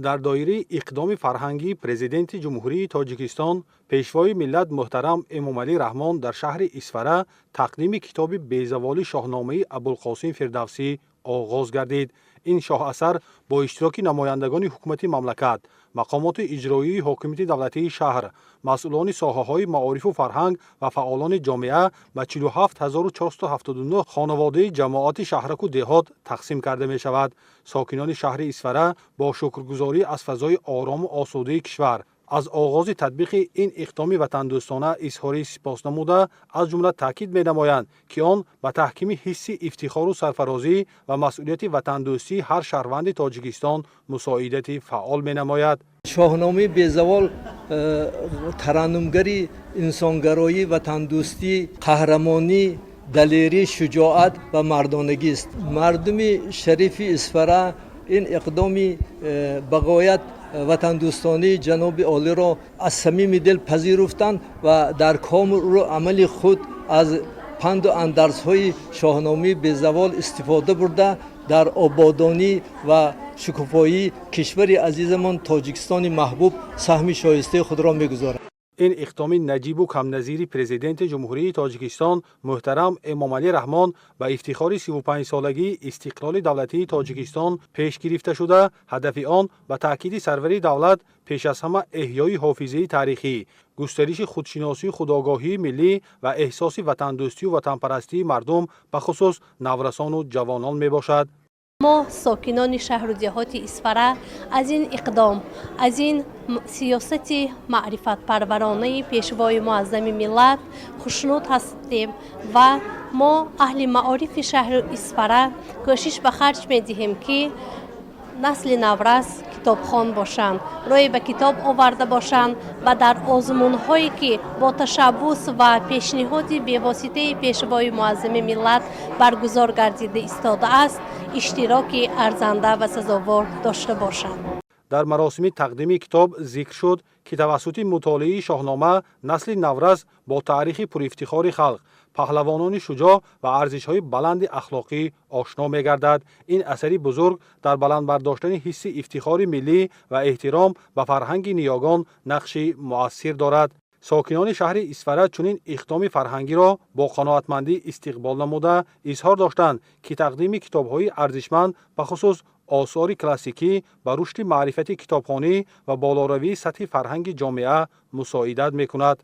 در دایره اقدام فرهنگی پرزیدنت جمهوری تاجیکستان پیشوای ملت محترم امامعلی رحمان در شهر اسفره تقدیم کتاب بیزوال شاهنامه ابوالقاسم فردوسی آغاز گردید. این شاه اثر با اشتراک نمایندگان حکومت مملکت، مقامات اجرایی حاکمیت دولتی شهر، مسئولان ساحه‌های معارف و فرهنگ و فعالان جامعه به 47479 خانواده جماعت شهرک و دهات تقسیم کرده می شود. ساکنان شهر اسفره با شکرگزاری از فضای آرام و آسوده کشور از آغاز تطبیق این اقدام وطن دوستانه اظهار سپاس نموده، از جمله تاکید می نمایند که آن به تحکیم حس افتخار و سرفرازی و مسئولیت وطن دوستی هر شهروند تاجیکستان مساعدت فعال می نماید. شاهنامه بیزوال ترنمگری انسانگرایی، وطن دوستی، قهرمانی، دلیری، شجاعت و مردانگی است. مردم شریف اسفره این اقدامی بغایت وطن دوستانی جناب عالی را از صمیم دل پذیرفتند و در کامل عمل خود از پند و اندرزهای شاهنامه بیزوال استفاده برده در آبادانی و شکوفایی کشور عزیزمان تاجیکستان محبوب سهم شایسته خود را می‌گذارد. این اقدام نجیب و کم نظیر پرزیدنت جمهوری تاجیکستان محترم امامعلی رحمان و افتخار 35 سالگی استقلال دولتی تاجیکستان پیش گرفته شده، هدف آن به تاکید سروری دولت پیش از همه احیای حافظه تاریخی، گسترش خودشناسی و خودآگاهی ملی و احساس وطن دوستی و وطن پرستی مردم به خصوص نورسان و جوانان می باشد. ما ساکنان شهر و دهات اسفره از این اقدام، از این سیاست معرفت پرورانه پیشوای معظم ملت خوشنود هستیم و ما اهل معارف شهر اسفره کوشش به خرج می دهیم که نسل نورس کتابخوان باشند، روی به کتاب آورده باشند و در آزمون هایی که با تشبث و پیشنهاد بی‌واسطه پیشوای معظم ملت برگزار گردیده ایستاده است اشتراک ارزنده و سزاوار داشته باشند. در مراسم تقدیم کتاب ذکر شد که توسط مطالعه شاهنامه نسل نورس با تاریخ پرافتخار خلق، پهلوانان شجاع و ارزش‌های بلند اخلاقی آشنا می‌گردد. این اثری بزرگ در بلند برداشتن حس افتخار ملی و احترام به فرهنگ نیاگان نقشی مؤثر دارد. ساکنان شهر اسفره چنین اقدام فرهنگی را با قناعتمندی استقبال نموده اظهار داشتند که تقدیم کتاب‌های ارزشمند به خصوص آثار کلاسیکی به رشد معرفت کتابخوانی و بالاروی سطح فرهنگ جامعه مساعدت می‌کند.